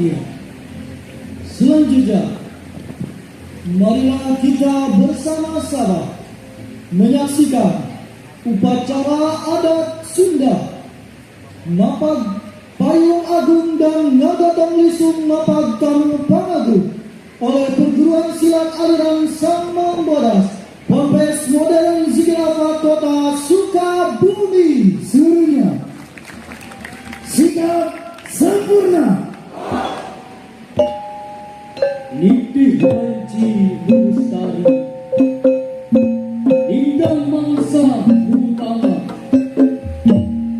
bahagia. Selanjutnya, marilah kita bersama-sama menyaksikan upacara adat Sunda, Napag Payung Agung dan Ngagatong Lisung Napag Tamu Pangagung oleh perguruan silat aliran Sang Mambodas, Ponpes Modern Zikirapa Kota Sukabumi. Seluruhnya sikap sempurna. Nitih Haji Lestari, Indang Mangsa Utama,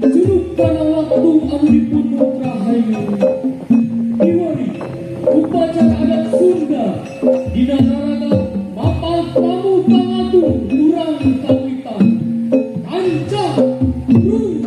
Curug Kana Waktu anu dipunduh Rahayu, Iwari upacara adat Sunda dina naraga Mapag Tamu Pangatung Urang Kawitan Ancak Rung.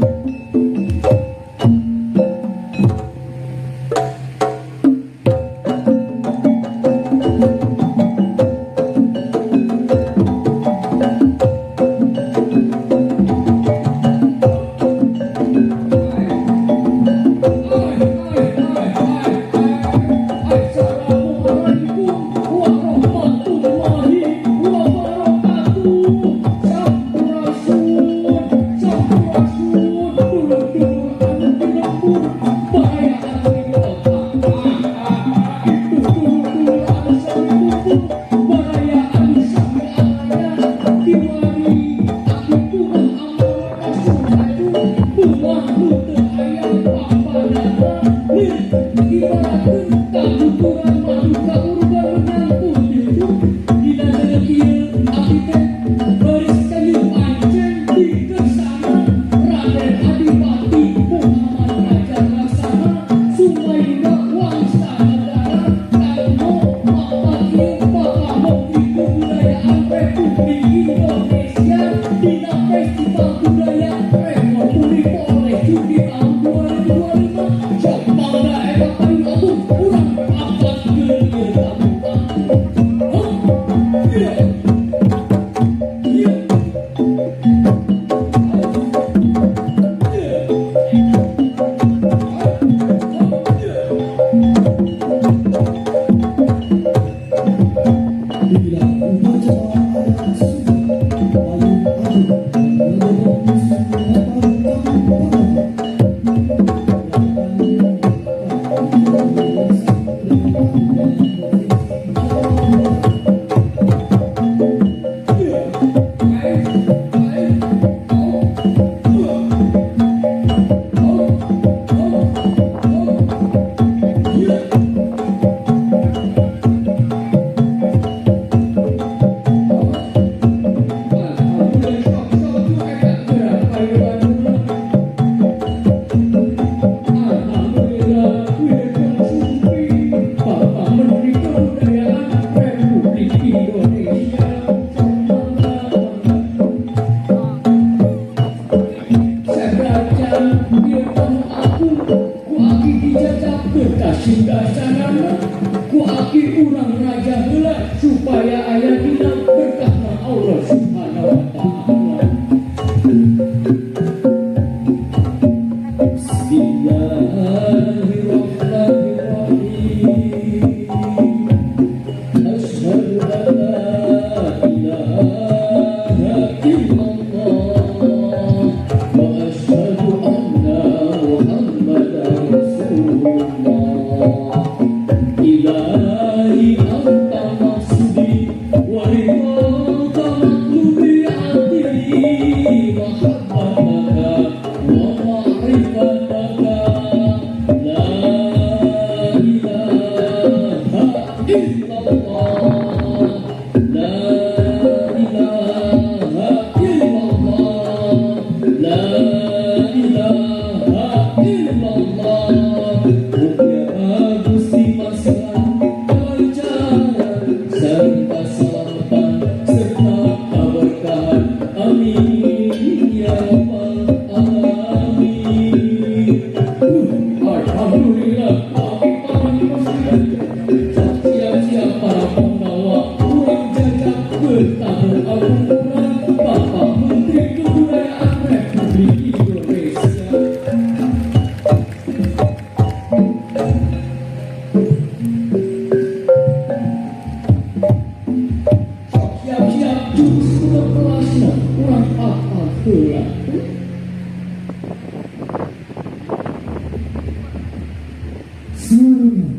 seluruhnya.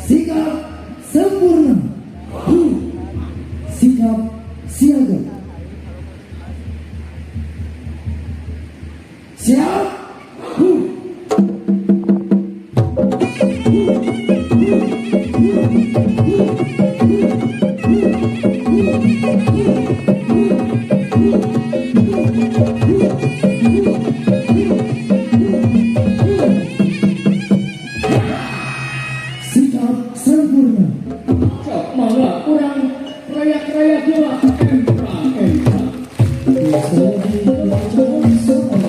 Sikap sempurna. Sikap siaga. Siap. Sikap sempurna. Mangga kurang rayak-rayak juga. Biasanya dilakukan semua.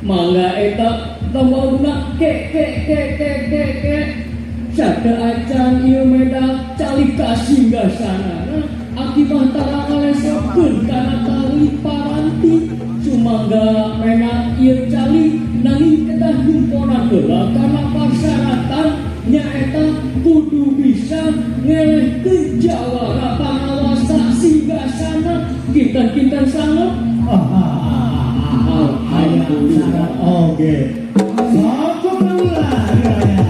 Mangga eta lembauna ke sada acan ieu meda calika singgasana akibat tara ngalesakeun kana tali paranti sumangga mena ieu cali nanging kedah himponan heula kana pasyaratan nyaeta kudu bisa ngelehkeun jawara pangawasa singgasana kinten-kinten sanget Ayah sangat oke. Satu ulah ya.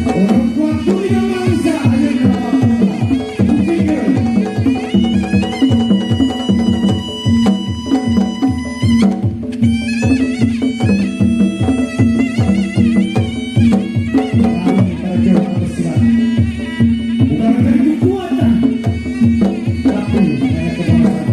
Orang tua dunia mangsa aja bukan dari kekuatan, tapi dari kebanggaan